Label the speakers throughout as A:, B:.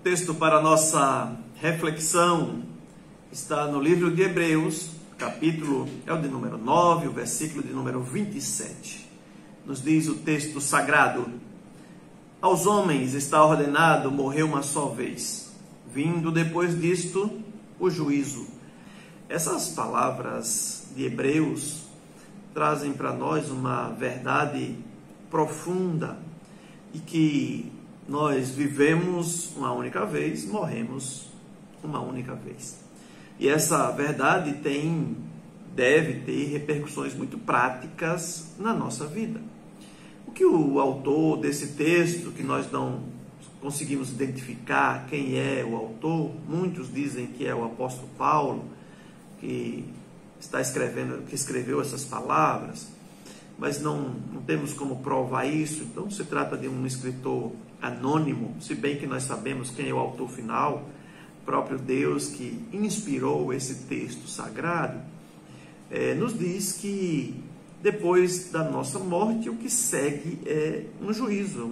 A: texto para a nossa reflexão está no livro de Hebreus, capítulo é o de número 9, o versículo de número 27. Nos diz o texto sagrado: aos homens está ordenado morrer uma só vez, vindo depois disto o juízo. Essas palavras de Hebreus trazem para nós uma verdade profunda e que nós vivemos uma única vez, morremos uma única vez. E essa verdade deve ter repercussões muito práticas na nossa vida. O que o autor desse texto, que nós não conseguimos identificar quem é o autor, muitos dizem que é o apóstolo Paulo, que escreveu essas palavras, mas não temos como provar isso. Então se trata de um escritor anônimo, se bem que nós sabemos quem é o autor final, o próprio Deus que inspirou esse texto sagrado, nos diz que depois da nossa morte o que segue é um juízo,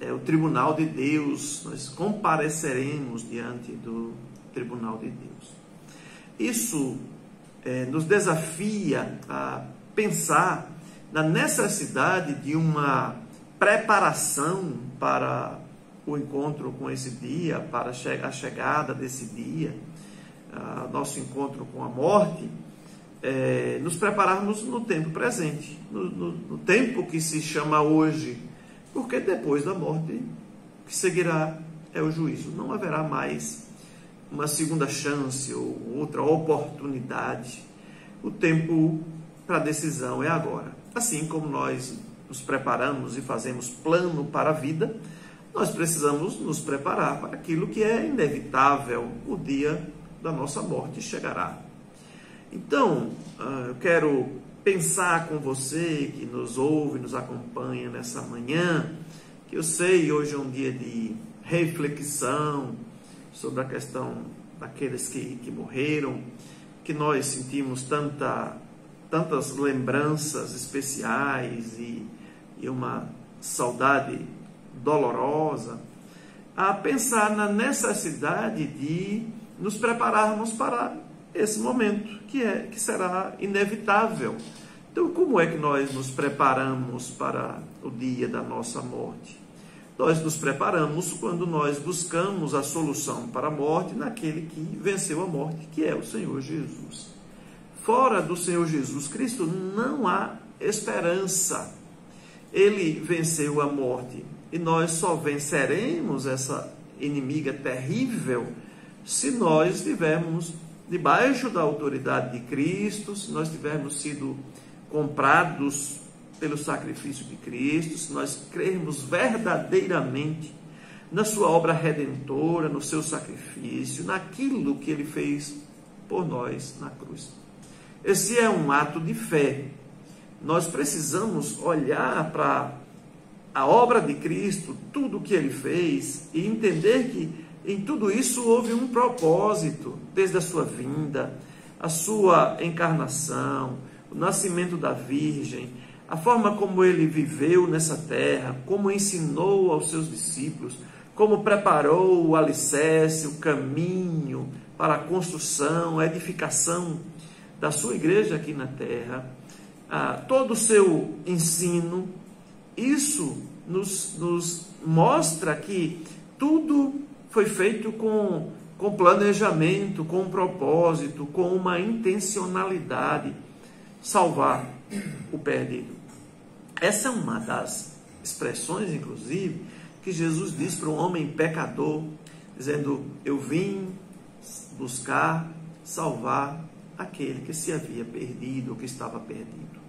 A: o tribunal de Deus. Nós compareceremos diante do tribunal de Deus. Isso nos desafia a pensar na necessidade de uma preparação para o encontro com esse dia, para a chegada desse dia, nosso encontro com a morte, nos prepararmos no tempo presente, no tempo que se chama hoje, porque depois da morte o que seguirá é o juízo. Não haverá mais uma segunda chance ou outra oportunidade. O tempo para a decisão é agora. Assim como nós nos preparamos e fazemos plano para a vida, nós precisamos nos preparar para aquilo que é inevitável. O dia da nossa morte chegará. Então, eu quero pensar com você que nos ouve, nos acompanha nessa manhã, que eu sei hoje é um dia de reflexão sobre a questão daqueles que morreram, que nós sentimos tantas lembranças especiais e uma saudade dolorosa, a pensar na necessidade de nos prepararmos para esse momento que será inevitável. Então, como é que nós nos preparamos para o dia da nossa morte? Nós nos preparamos quando nós buscamos a solução para a morte naquele que venceu a morte, que é o Senhor Jesus. Fora do Senhor Jesus Cristo não há esperança. Ele venceu a morte e nós só venceremos essa inimiga terrível se nós estivermos debaixo da autoridade de Cristo, se nós tivermos sido comprados pelo sacrifício de Cristo, se nós crermos verdadeiramente na sua obra redentora, no seu sacrifício, naquilo que ele fez por nós na cruz. Esse é um ato de fé. Nós precisamos olhar para a obra de Cristo, tudo o que ele fez, e entender que em tudo isso houve um propósito, desde a sua vinda, a sua encarnação, o nascimento da Virgem, a forma como ele viveu nessa terra, como ensinou aos seus discípulos, como preparou o alicerce, o caminho para a construção, a edificação da sua igreja aqui na terra, todo o seu ensino. Isso nos mostra que tudo foi feito com planejamento, com propósito, com uma intencionalidade: salvar o perdido. Essa é uma das expressões, inclusive, que Jesus diz para um homem pecador, dizendo: eu vim buscar salvar aquele que se havia perdido, ou que estava perdido.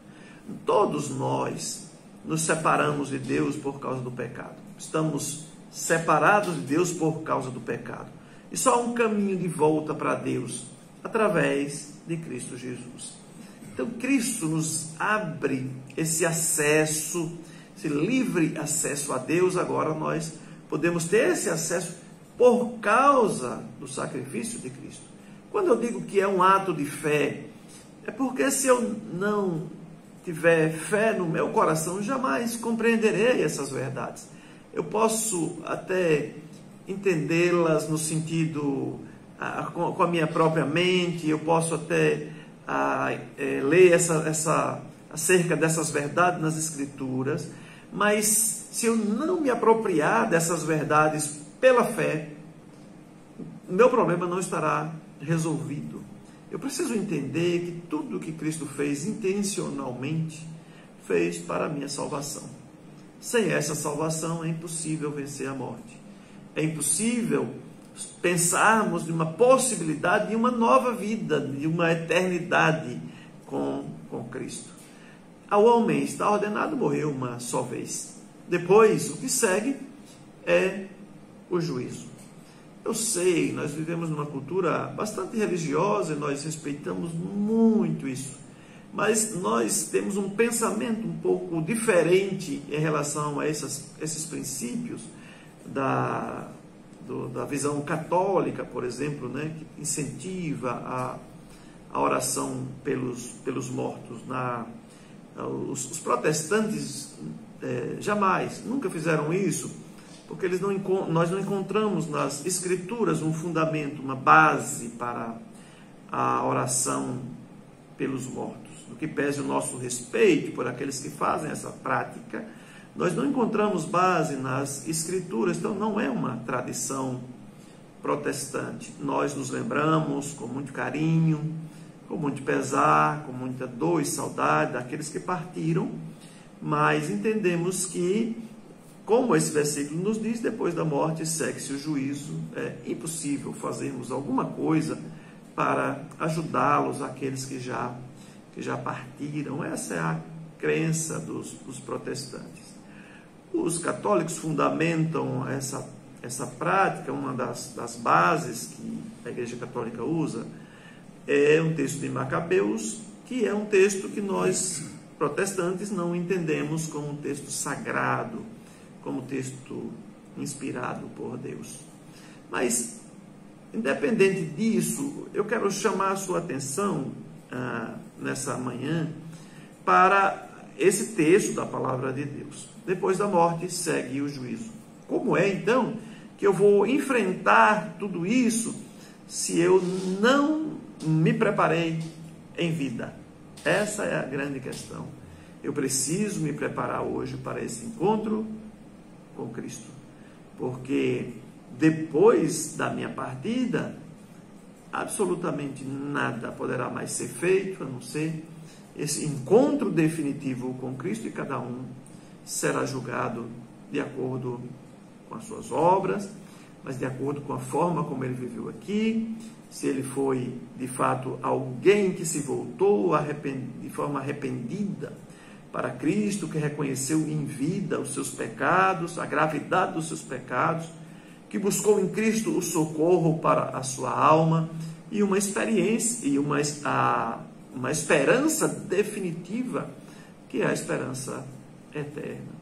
A: Todos nós nos separamos de Deus por causa do pecado. Estamos separados de Deus por causa do pecado. E só há um caminho de volta para Deus, através de Cristo Jesus. Então, Cristo nos abre esse acesso, esse livre acesso a Deus. Agora nós podemos ter esse acesso por causa do sacrifício de Cristo. Quando eu digo que é um ato de fé, é porque se eu não tiver fé no meu coração, jamais compreenderei essas verdades. Eu posso até entendê-las no sentido com a minha própria mente, eu posso até ler acerca dessas verdades nas Escrituras, mas se eu não me apropriar dessas verdades pela fé, o meu problema não estará resolvido. Eu preciso entender que tudo que Cristo fez intencionalmente, fez para a minha salvação. Sem essa salvação é impossível vencer a morte. É impossível pensarmos de uma possibilidade de uma nova vida, de uma eternidade com Cristo. Ao homem está ordenado morrer uma só vez. Depois, o que segue é o juízo. Eu sei, nós vivemos numa cultura bastante religiosa e nós respeitamos muito isso. Mas nós temos um pensamento um pouco diferente em relação a esses princípios da visão católica, por exemplo, né, que incentiva a oração pelos mortos. Os protestantes nunca fizeram isso, porque nós não encontramos nas Escrituras um fundamento, uma base para a oração pelos mortos. No que pese o nosso respeito por aqueles que fazem essa prática, nós não encontramos base nas Escrituras, então não é uma tradição protestante. Nós nos lembramos com muito carinho, com muito pesar, com muita dor e saudade daqueles que partiram, mas entendemos que, como esse versículo nos diz, depois da morte segue-se o juízo. É impossível fazermos alguma coisa para ajudá-los, aqueles que já partiram. Essa é a crença dos protestantes. Os católicos fundamentam essa prática. Uma das bases que a Igreja Católica usa é um texto de Macabeus, que é um texto que nós, protestantes, não entendemos como um texto sagrado, como texto inspirado por Deus. Mas, independente disso, eu quero chamar a sua atenção nessa manhã para esse texto da palavra de Deus. Depois da morte segue o juízo. Como é então que eu vou enfrentar tudo isso se eu não me preparei em vida? Essa é a grande questão. Eu preciso me preparar hoje para esse encontro com Cristo, porque depois da minha partida, absolutamente nada poderá mais ser feito, a não ser esse encontro definitivo com Cristo, e cada um será julgado de acordo com as suas obras, mas de acordo com a forma como ele viveu aqui, se ele foi, de fato, alguém que se voltou de forma arrependida para Cristo, que reconheceu em vida os seus pecados, a gravidade dos seus pecados, que buscou em Cristo o socorro para a sua alma e uma experiência e uma esperança definitiva, que é a esperança eterna.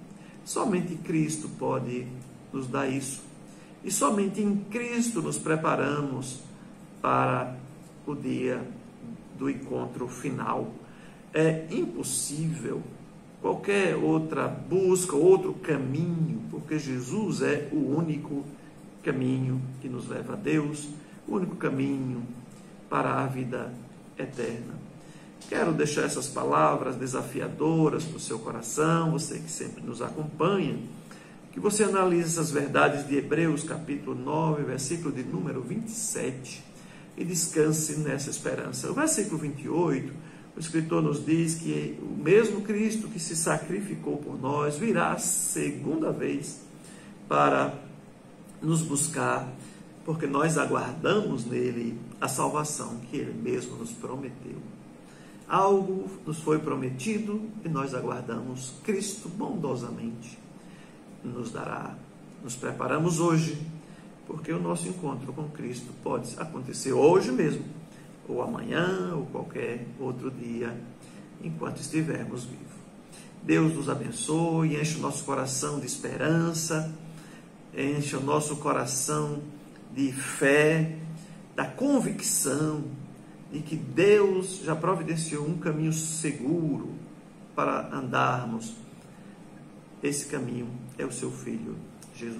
A: Somente Cristo pode nos dar isso. E somente em Cristo nos preparamos para o dia do encontro final. É impossível qualquer outra busca, outro caminho, porque Jesus é o único caminho que nos leva a Deus, o único caminho para a vida eterna. Quero deixar essas palavras desafiadoras para o seu coração, você que sempre nos acompanha, que você analise essas verdades de Hebreus, capítulo 9, versículo de número 27, e descanse nessa esperança. O versículo 28, o escritor nos diz que o mesmo Cristo que se sacrificou por nós virá a segunda vez para nos buscar, porque nós aguardamos nele a salvação que ele mesmo nos prometeu. Algo nos foi prometido e nós aguardamos. Cristo bondosamente nos dará. Nos preparamos hoje, porque o nosso encontro com Cristo pode acontecer hoje mesmo, ou amanhã, ou qualquer outro dia, enquanto estivermos vivos. Deus nos abençoe, enche o nosso coração de esperança, enche o nosso coração de fé, da convicção de que Deus já providenciou um caminho seguro para andarmos. Esse caminho é o seu Filho, Jesus.